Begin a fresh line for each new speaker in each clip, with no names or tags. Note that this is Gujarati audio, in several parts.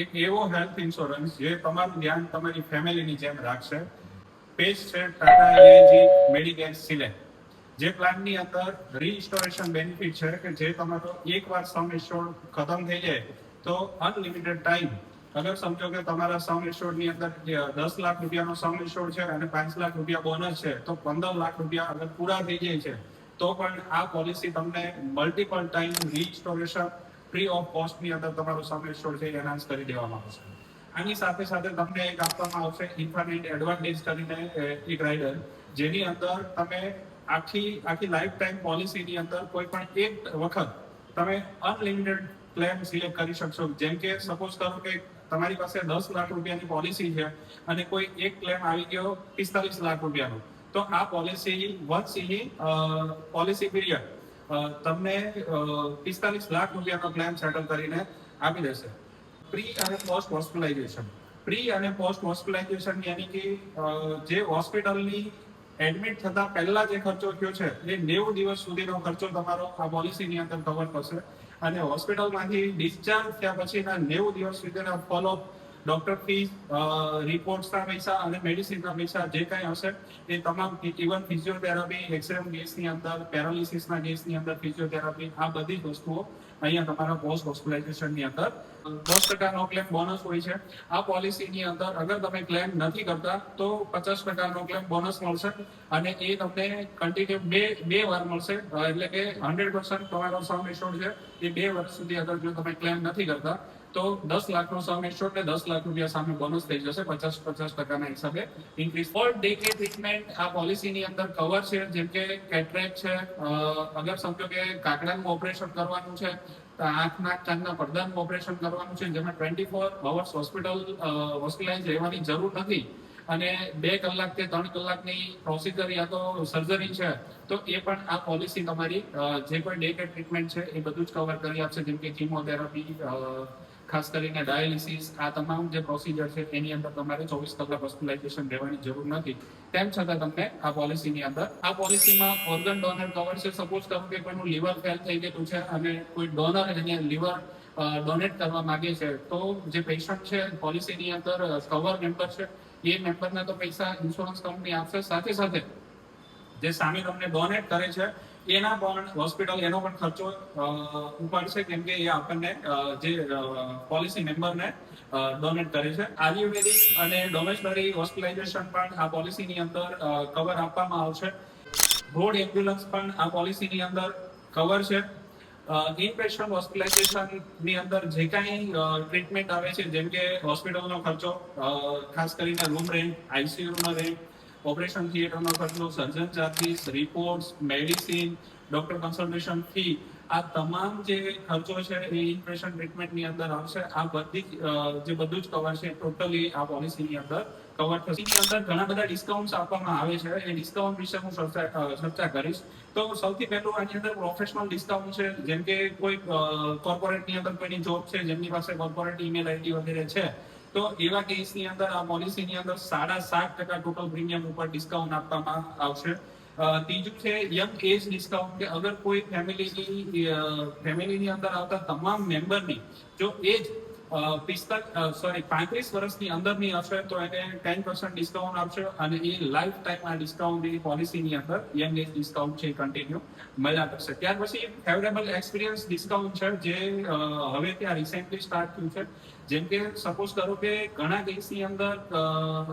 એક એવો હેલ્થ ઇન્સ્યોરન્સ જે તમારું ધ્યાન તમારી ફેમિલીની જેમ રાખશે. પેજ છે ટાટા એઆઈજી મેડિકેર સિલેક્ટ. જે પ્લાનની અંદર રીસ્ટોરેશન બેનિફિટ છે કે જે તમારો એકવાર સમ ઇન્શ્યોર્ડ ખતમ થઈ જાય તો અનલિમિટેડ ટાઈમ, અગર સમજો કે તમારા સમ ઇન્શ્યોર્ડ ની અંદર 10 લાખ રૂપિયાનો સમ ઇન્શ્યોર્ડ છે અને 5 લાખ રૂપિયા બોનસ છે, તો 15 લાખ રૂપિયા અગર પૂરા થઈ જાય છે તો પણ આ પોલિસી તમને multiple time restoration free of cost ની અંદર તમારો સમ ઇન્શ્યોર્ડ છે એનાન્સ કરી દેવામાં આવશે. આની સાથે સાથે તમને એક આપવામાં આવશે ઇન્ફાઇનાઇટ એડવાન્ટેજ કરીને એક રાઇડર, જેની અંદર તમે આખી લાઈફ ટાઈમ પોલિસીની અંદર કોઈ પણ એક વખત તમે અનલિમિટેડ ક્લેમ સિલેક્ટ કરી શકશો. જેમ કે સપોઝ કરો કે તમારી પાસે 10 લાખ રૂપિયાની પોલિસી છે અને કોઈ એક ક્લેમ આવી ગયો 45 લાખ રૂપિયાનો, તો આ policy once in policy period તમને 45 લાખ રૂપિયાનો ક્લેમ સેટલ કરીને આપી દેશે. પ્રી અને પોસ્ટ હોસ્પિટલાઇઝેશન. પ્રી અને પોસ્ટ હોસ્પિટલાઇઝેશન યાની કે જે હોસ્પિટલની એડમિટ થતા પહેલા જે ખર્ચો થયો છે એ 90 દિવસ સુધીનો ખર્ચો તમારો આ પોલિસીની અંદર કવર કરશે. અને હોસ્પિટલમાંથી ડિસ્ચાર્જ થયા પછીના 90 દિવસ સુધીના ફોલોઅપ, ડોક્ટર ફીસ, રિપોર્ટ્સના પૈસા અને મેડિસિનના પૈસા જે કાંઈ હશે એ તમામ, ઇવન ફિઝિયોથેરાપી, એક્સરે કેસની અંદર, પેરાલિસિસના કેસની અંદર ફિઝિયોથેરાપી, આ બધી જ વસ્તુઓ અહીંયા તમારા પોસ્ટ હોસ્પિટલાઇઝેશનની અંદર 10% ક્લેમ બોનસ હોય છે. આ પોલિસીની અંદર અગર તમે ક્લેમ નથી કરતા તો 50% ક્લેમ બોનસ મળશે અને એ તમને કન્ટિન્યુ બે વાર મળશે. એટલે કે 100% તમારો સમ ઇન્શ્યોર્ડ છે એ 2 વર્ષ સુધી અગર જો તમે ક્લેમ નથી કરતા તો 10 લાખનો સમ ઇન્શ્યોર્ડ ને 10 લાખ રૂપિયા સામે બોનસ થઈ જશે 50% હિસાબે increase. All day care treatment આ પોલિસીની અંદર કવર છે. જેમ કે કેટરેક્ટ છે, અગર સમજો કે કાકડાનું ઓપરેશન કરવાનું છે, આંખના કાનના પડદાનું ઓપરેશન કરવાનું છે, જેમાં 24 અવર્સ હોસ્પિટલાઇઝ રહેવાની જરૂર નથી અને 2 કલાક કે 3 કલાકની પ્રોસિજર યા તો સર્જરી છે, તો એ પણ આ પોલિસી તમારી જે કોઈ ડે કેર ટ્રીટમેન્ટ છે એ બધું જ કવર કરી આપશે. જેમ કે કિમોથેરાપી, ખાસ કરીને ડાયાલિસિસ, આ તમામ જે પ્રોસિજર છે એની અંદર તમારે 24 કલાક હોસ્પિટલાઇઝેશન રહેવાની જરૂર નથી. તેમ છતાં તમને આ પોલિસીની અંદર આ પોલિસીમાં ઓર્ગન ડોનર કવર છે. સપોઝ કરો કે કોઈનું લીવર ફેલ થઈ ગયું છે અને કોઈ ડોનર એને લીવર ડોનેટ કરવા માંગે છે, તો જે પેશન્ટ છે પોલિસીની અંદર કવર મેમ્બર છે એ મેમ્બરના તો પૈસા ઇન્સ્યોરન્સ કંપની આપશે, સાથે સાથે જે સામે તમને ડોનેટ કરે છે એના પણ હોસ્પિટલ એનો પણ ખર્ચો ઉપાડશે, કેમ કે એ આપણને જે પોલિસી મેમ્બરને ડોનેટ કરે છે. આયુર્વેદિક અને ડોમેસ્ટરી હોસ્પિટલાઇઝેશન પણ આ પોલિસીની અંદર કવર આપવામાં આવશે. રોડ એમ્બ્યુલન્સ પણ આ પોલિસીની અંદર કવર છે. ઇનપેશન્ટ હોસ્પિટલાઇઝેશનની અંદર જે કાંઈ ટ્રીટમેન્ટ આવે છે, જેમ કે હોસ્પિટલનો ખર્ચો, ખાસ કરીને રૂમ રેન્ટ, આઈસીયુનો રેન્ટ, ઓપરેશન થિયેટરનો ખર્ચો, surgeon charges, reports, medicine, doctor consultation fee, આ તમામ જે ખર્ચો છે એ ઇનપેશન્ટ ટ્રીટમેન્ટની અંદર આવશે. આ બધી જે બધું જ કવર છે ટોટલી આ પોલિસીની અંદર કવર થશે. એની અંદર ઘણા બધા ડિસ્કાઉન્ટ આપવામાં આવે છે. એ ડિસ્કાઉન્ટ વિશે હું ચર્ચા કરીશ. તો સૌથી પહેલું આની અંદર પ્રોફેશનલ ડિસ્કાઉન્ટ છે. જેમ કે કોઈ કોર્પોરેટની અંદર કોઈની જોબ છે, જેમની પાસે કોર્પોરેટ ઈમેલ આઈડી વગેરે છે, તો એવા કેસની અંદર આ પોલિસીની અંદર 7.5% ટોટલ પ્રીમિયમ ઉપર ડિસ્કાઉન્ટ આપવામાં આવશે. ત્રીજું છે યંગ એજ ડિસ્કાઉન્ટ, કે અગર કોઈ ફેમિલીની અંદર આવતા તમામ મેમ્બરની જો એજ 35 વર્ષની અંદરની હશે તો એને 10% ડિસ્કાઉન્ટ આપશે અને એ લાઈફ ટાઈમ આ ડિસ્કાઉન્ટ એ પોલિસીની અંદર યંગ એજ ડિસ્કાઉન્ટ છે કન્ટિન્યુ મળ્યા કરશે. ત્યાર પછી ફેવરેબલ એક્સપિરિયન્સ ડિસ્કાઉન્ટ છે, જે હવે ત્યાં રિસેન્ટલી સ્ટાર્ટ થયું છે. જેમ કે સપોઝ કરો કે ઘણા કેસની અંદર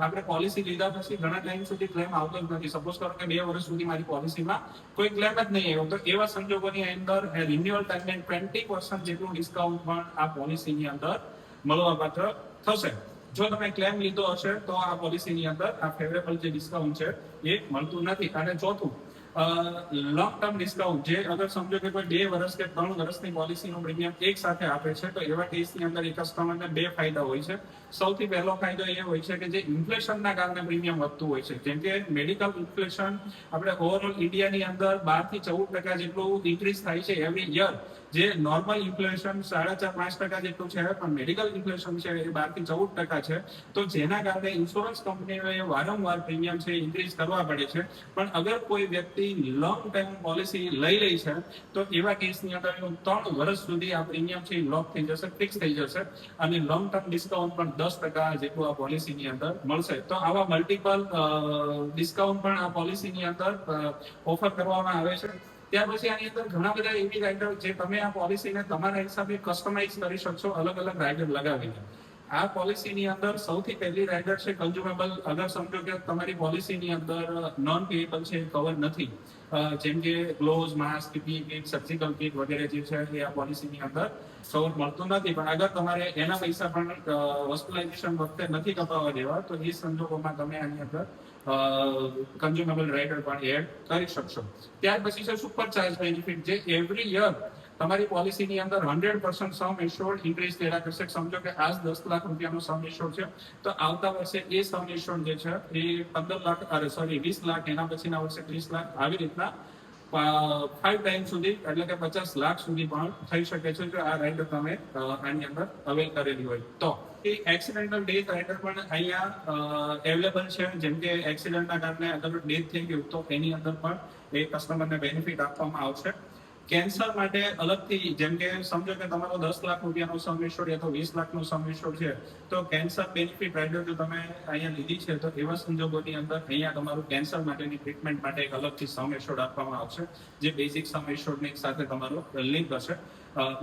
આપણે પોલિસી લીધા પછી ઘણા ટાઈમ સુધી ક્લેમ આવતો જ નથી. સપોઝ કરો કે 2 વર્ષ સુધી મારી પોલિસીમાં કોઈ ક્લેમ જ નહીં આવ્યો, તો એવા સંજોગોની અંદર રિન્યુઅલ ટાઈમે 20% જેટલું ડિસ્કાઉન્ટ પણ આ પોલિસીની અંદર મળવાપાત્ર થશે. જો તમે ક્લેમ લીધો હશે તો આ પોલિસીની અંદર આ ફેવરેબલ જે ડિસ્કાઉન્ટ છે એ મળતું નથી. અને ચોથું લોંગ ટર્મ ડિસ્કાઉન્ટ, જે અગર સમજો કે કોઈ 2 વર્ષ કે 3 વર્ષની પોલિસીનું પ્રીમિયમ એક સાથે આપે છે, તો એવા કેસની અંદર એ કસ્ટમરને 2 ફાયદા હોય છે. સૌથી પહેલો ફાયદો એ હોય છે કે જે ઇન્ફ્લેશનના કારણે પ્રીમિયમ વધતું હોય છે. જેમ કે મેડિકલ ઇન્ફ્લેશન આપણે ઓવરઓલ ઇન્ડિયાની અંદર 12 થી 14% જેટલું ઇન્ક્રીઝ થાય છે એવરી યર. જે નોર્મલ ઇન્ફ્લેશન 4.5-5% જેટલું છે, પણ મેડિકલ ઇન્ફ્લેશન છે એ 12-14% છે. તો જેના કારણે ઇન્સ્યોરન્સ કંપનીઓએ વારંવાર પ્રીમિયમ છે ઇન્ક્રીઝ કરવા પડે છે. પણ અગર કોઈ વ્યક્તિ લોંગ ટર્મ પોલિસી લઈ લે છે તો એવા કેસની અંદર 3 વર્ષ સુધી આ પ્રીમિયમ છે લોક થઈ જશે, ફિક્સ થઈ જશે, અને લોંગ ટર્મ ડિસ્કાઉન્ટ પણ 10% જેટલું આ પોલિસીની અંદર મળશે. તો આવા મલ્ટિપલ ડિસ્કાઉન્ટ પણ આ પોલિસીની અંદર ઓફર કરવામાં આવે છે. ત્યાર પછી આની અંદર ઘણા બધા એવી રાઇડર જે તમે આ પોલિસીને તમારા હિસાબે કસ્ટમાઇઝ કરી શકશો અલગ અલગ રાઇડર લગાવીને. આ પોલિસીની અંદર સૌથી પહેલી રાઇડર છે કન્ઝ્યુમેબલ. અગર સમજો કે તમારી પોલિસીની અંદર નોન પેએબલ છે, કવર નથી, જેમ કે gloves, mask, PPE kit, surgical kit વગેરે જે છે એ આ પોલિસીની અંદર કવર મળતું નથી. પણ અગર તમારે એના પૈસા પણ હોસ્પિટલાઇઝેશન વખતે નથી કપાવવા દેવા તો એ સંજોગોમાં તમે આની અંદર કન્ઝ્યુમેબલ રાઇડર પણ એડ કરી શકશો. ત્યાર પછી છે સુપર ચાર્જ બેનિફિટ, જે એવરી યર તમારી પોલિસીની અંદર 100% સમ એશ્યોર્ડ ઇન્ક્રીઝ કર્યા કરશે. સમજો કે આજ 10 લાખ રૂપિયાનો સમ એશ્યોર્ડ છે તો આવતા વર્ષે એ સમ એશ્યોર્ડ જે છે એ 20 લાખ, એના પછીના વર્ષે 30 લાખ, આવી રીતના 5 ટાઈમ સુધી, એટલે કે 50 લાખ સુધી પણ થઈ શકે છે જો આ રાઇડર તમે આની અંદર અવેલ કરેલી હોય તો. એ એક્સિડેન્ટલ ડેથ રાઇડર પણ અહીંયા અવેલેબલ છે. જેમ કે એક્સિડન્ટના કારણે અગર ડેથ થઈ ગયું તો એની અંદર પણ એ કસ્ટમરને બેનિફિટ આપવામાં આવશે. કેન્સર માટે અલગથી, જેમ કે સમજો કે તમારો 10 લાખ રૂપિયાનો સમ એશ્યોર્ડ યા તો 20 લાખનો સમ એશ્યોર્ડ છે તો કેન્સર બેનિફિટ રાઇડર જો તમે અહીંયા લીધી છે તો એવા સંજોગોની અંદર અહીંયા તમારું કેન્સર માટેની ટ્રીટમેન્ટ માટે એક અલગથી સમ એશ્યોર્ડ આપવામાં આવશે, જે બેઝિક સમ એશ્યોર્ડની સાથે તમારો લિંક હશે.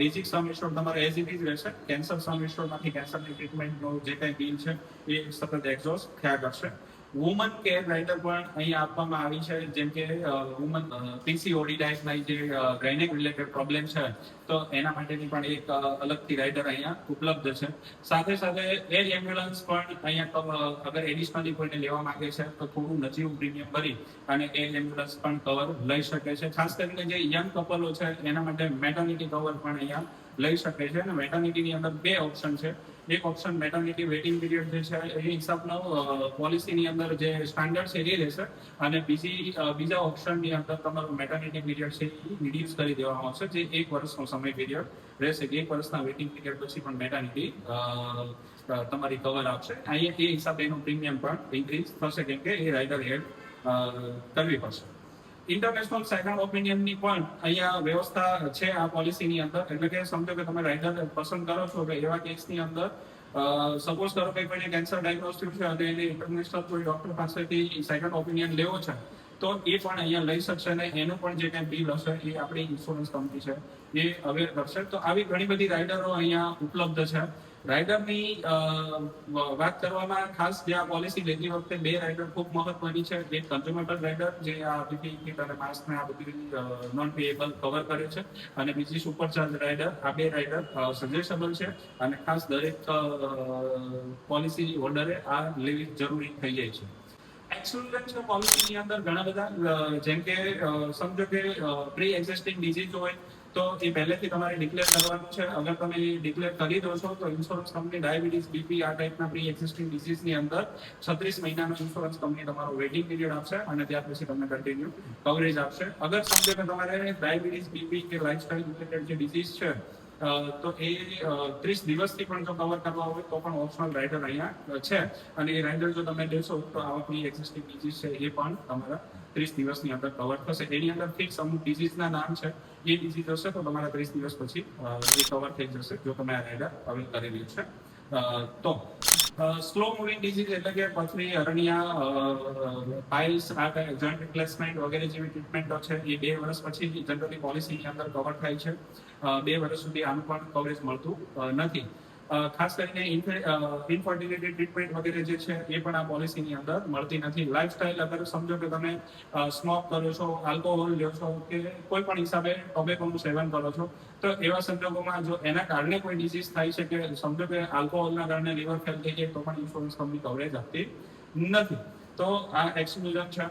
બેઝિક સમ એશ્યોર્ડ તમારે એઝ ઇટ ઇઝ રહેશે. કેન્સર સમ એશ્યોર્ડમાંથી કેન્સરની ટ્રીટમેન્ટનો જે કંઈ બિલ છે એ સતત એક્ઝોસ્ટ થયા કરશે. વુમન કેર રાઇડર પણ અહીંયા આપવામાં આવી છે. જેમ કે વુમન પીસીઓડી ટાઈપના જે ગાયનેક રિલેટેડ પ્રોબ્લેમ છે તો એના માટેની પણ એક અલગથી રાઇડર અહીંયા ઉપલબ્ધ છે. સાથે સાથે એર એમ્બ્યુલન્સ પણ અહીંયા અગર એડિશનલી કોઈને લેવા માંગે છે તો થોડું નજીવું પ્રીમિયમ ભરી અને એર એમ્બ્યુલન્સ પણ કવર લઈ શકે છે. ખાસ કરીને જે યંગ કપલો છે એના માટે મેટર્નિટી કવર પણ અહીંયા લઈ શકે છે. અને મેટર્નિટીની અંદર 2 ઓપ્શન છે. એક ઓપ્શન મેટર્નિટી વેઇટિંગ પીરિયડ જે છે એ હિસાબનો પોલિસીની અંદર જે સ્ટાન્ડર્ડ છે એ રહેશે, અને બીજા ઓપ્શનની અંદર તમારું મેટર્નિટી પીરિયડ છે એ રિડ્યુસ કરી દેવામાં આવશે, જે 1 વર્ષનો સમય પીરિયડ રહેશે. 1 વર્ષના વેઇટિંગ પીરિયડ પછી પણ મેટર્નિટી તમારી કવર આપશે. અહીંયા એ હિસાબે એનું પ્રીમિયમ પણ ઇન્ક્રીઝ થશે, કેમ કે એ રાઇડર એડ કરવી પડશે. ઇન્ટરનેશનલ સેકન્ડ ઓપિનિયનની પણ અહીંયા વ્યવસ્થા છે આ પોલિસીની અંદર. એટલે કે સમજો કે તમે રાઇડર પસંદ કરો છો કે એવા કેસની અંદર સપોઝ કરો કે કોઈને કેન્સર ડાયગ્નોસ થયું છે અને એને ઇન્ટરનેશનલ કોઈ ડોક્ટર પાસેથી સેકન્ડ ઓપિનિયન લેવો છે તો એ પણ અહીંયા લઈ શકશે, અને એનું પણ જે કંઈ બિલ હશે એ આપણી ઇન્સ્યોરન્સ કંપની છે એ અવેર કરશે. તો આવી ઘણી બધી રાઇડરો અહીંયા ઉપલબ્ધ છે. રાઇડરની વાત કરવામાં ખાસ જે આ પોલિસી લેતી વખતે 2 રાઇડર ખૂબ મહત્વની છે. એક કન્ઝ્યુમેબલ રાઇડર જે આ પીપીઈ કિટ અને માસ્કને આ બધી નોન પેએબલ કવર કરે છે, અને બીજી સુપરચાર્જ રાઇડર. આ 2 રાઇડર સજેશેબલ છે અને ખાસ દરેક પોલિસી હોલ્ડરે આ લેવી જરૂરી થઈ જાય છે. એક્સક્લુઝન પોલિસીની અંદર ઘણા બધા, જેમ કે સમજો કે પ્રી એક્ઝિસ્ટિંગ ડિઝીઝ હોય તો એ પહેલેથી તમારે ડિક્લેર કરવાનું છે. અગર તમે ડિક્લેર કરી દો છો તો ઇન્સ્યોરન્સ કંપની ડાયાબિટીસ, બીપી આ ટાઈપના પ્રી એક્ઝિસ્ટિંગ ડિઝીઝની અંદર 36 મહિનાનો ઇન્સ્યોરન્સ કંપની તમારો વેઇટિંગ પીરિયડ આપશે અને ત્યાર પછી તમને કન્ટિન્યુ કવરેજ આપશે. અગર સમજો કે તમારે ડાયાબિટીસ, બીપી કે લાઇફસ્ટાઇલ રિલેટેડ જે ડિઝીઝ છે તો એ 30 દિવસથી પણ જો કવર કરવા હોય તો પણ ઓપ્શનલ રાઇડર અહીંયા છે, અને એ રાઇડર જો તમે લેશો તો આવા પ્રી એક્ઝિસ્ટિંગ ડિઝીઝ છે એ પણ તમારા 30 દિવસની અંદર કવર થશે. એની અંદર ફિક્સ અમુક ડિઝીઝના નામ છે, એ ડિઝીઝ હશે તો તમારા 30 દિવસ પછી એ કવર થઈ જશે જો તમે આ રાઇડર અવેલ કરેલી છે તો. સ્લો મૂવિંગ ડિઝીઝ એટલે કે પથરી, હરણિયા, પાઇલ્સ, આ જોઈન્ટ રિપ્લેસમેન્ટ વગેરે જેવી ટ્રીટમેન્ટો છે એ 2 વર્ષ પછી જનરલી પોલિસીની અંદર કવર થાય છે. 2 વર્ષ સુધી આનું પણ કવરેજ મળતું નથી. ખાસ કરીને ઇનફર્ટિલિટી ટ્રીટમેન્ટ વગેરે જે છે એ પણ આ પોલિસીની અંદર મળતી નથી. લાઇફસ્ટાઇલ અગર સમજો કે તમે સ્મોક કરો છો, આલ્કોહોલ લ્યો છો કે કોઈ પણ હિસાબે ટોબેકોનું સેવન કરો છો તો એવા સંજોગોમાં જો એના કારણે કોઈ ડિઝીઝ થાય છે, કે સમજો કે આલ્કોહોલના કારણે લીવર ફેલ થઈ જાય તો પણ ઇન્સ્યોરન્સ કંપની કવરેજ આપતી નથી. તો આ એક્સક્લુઝન છે.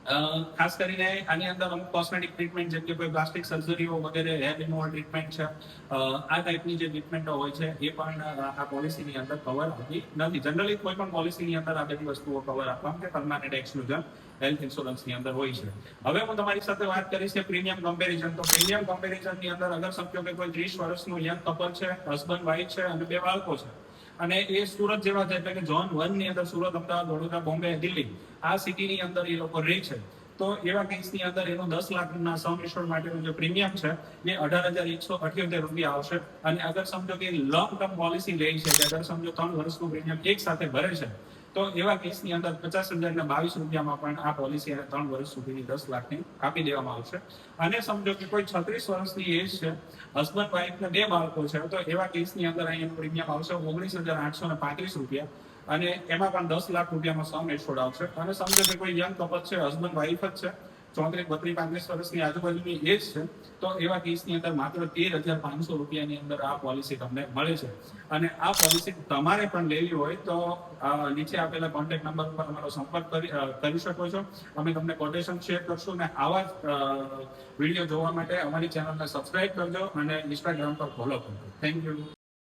ખાસ કરીને આની અંદર અમુક કોસ્મેટિક ટ્રીટમેન્ટ જેમ કે કોઈ પ્લાસ્ટિક સર્જરીઓ વગેરે હેર રિમૂવલ ટ્રીટમેન્ટ છે, આ ટાઈપની જે ટ્રીટમેન્ટો હોય છે એ પણ આ પોલિસીની અંદર કવર હોતી નથી. જનરલી કોઈ પણ પોલિસીની અંદર આ બધી વસ્તુઓ કવર આપવામાં કે પરમાનન્ટ એક્સક્લુઝન હેલ્થ ઇન્સ્યોરન્સની અંદર હોય છે. હવે હું તમારી સાથે વાત કરીશ કે પ્રીમિયમ કમ્પેરિઝન. તો પ્રીમિયમ કમ્પેરિઝનની અંદર અગર સમજો કે કોઈ 30 વર્ષનું યંગ કપલ છે, હસબન્ડ વાઇફ છે અને 2 બાળકો છે, અને એ સુરત જેવા છે, એટલે કે ઝોન 1 ની અંદર સુરત, અમદાવાદ, વડોદરા, બોમ્બે, દિલ્હી આ સિટીની અંદર એ લોકો રહે છે, તો એવા કેસની અંદર એનું 10 લાખના સમ ઇન્શ્યોર્ડ માટેનું જે પ્રીમિયમ છે એ 18,178 રૂપિયા આવશે. અને અગર સમજો કે લોંગ ટર્મ પોલિસી લે છે, કે અગર સમજો 3 વર્ષનું પ્રીમિયમ એક સાથે ભરે છે, તો એવા કેસની અંદર 50,022 રૂપિયામાં પણ આ પોલિસી 3 વર્ષ સુધીની 10 લાખની આપી દેવામાં આવશે. અને સમજો કે કોઈ 36 વર્ષની એજ છે, હસબન્ડ વાઇફ ને 2 બાળકો છે, તો એવા કેસની અંદર અહીંયાનું પ્રીમિયમ આવશે 19,835 રૂપિયા. અને એમાં પણ 10 લાખ રૂપિયામાં સમ એશ્યોર્ડ આવશે. અને સમજો કે કોઈ યંગ કપલ છે, હસબન્ડ વાઇફ જ છે, 34, 32, 35 વર્ષની આજુબાજુની એજ છે, તો એવા કેસની અંદર માત્ર 13,500 રૂપિયાની અંદર આ પોલિસી તમને મળે છે. અને આ પોલિસી તમારે પણ લેવી હોય તો નીચે આપેલા કોન્ટેક્ટ નંબર પર અમારો સંપર્ક કરી શકો છો. અમે તમને કોટેશન શેર કરશું. અને આવા જ વિડીયો જોવા માટે અમારી ચેનલને સબસ્ક્રાઇબ કરજો અને ઇન્સ્ટાગ્રામ પર ફોલો કરજો. Thank you.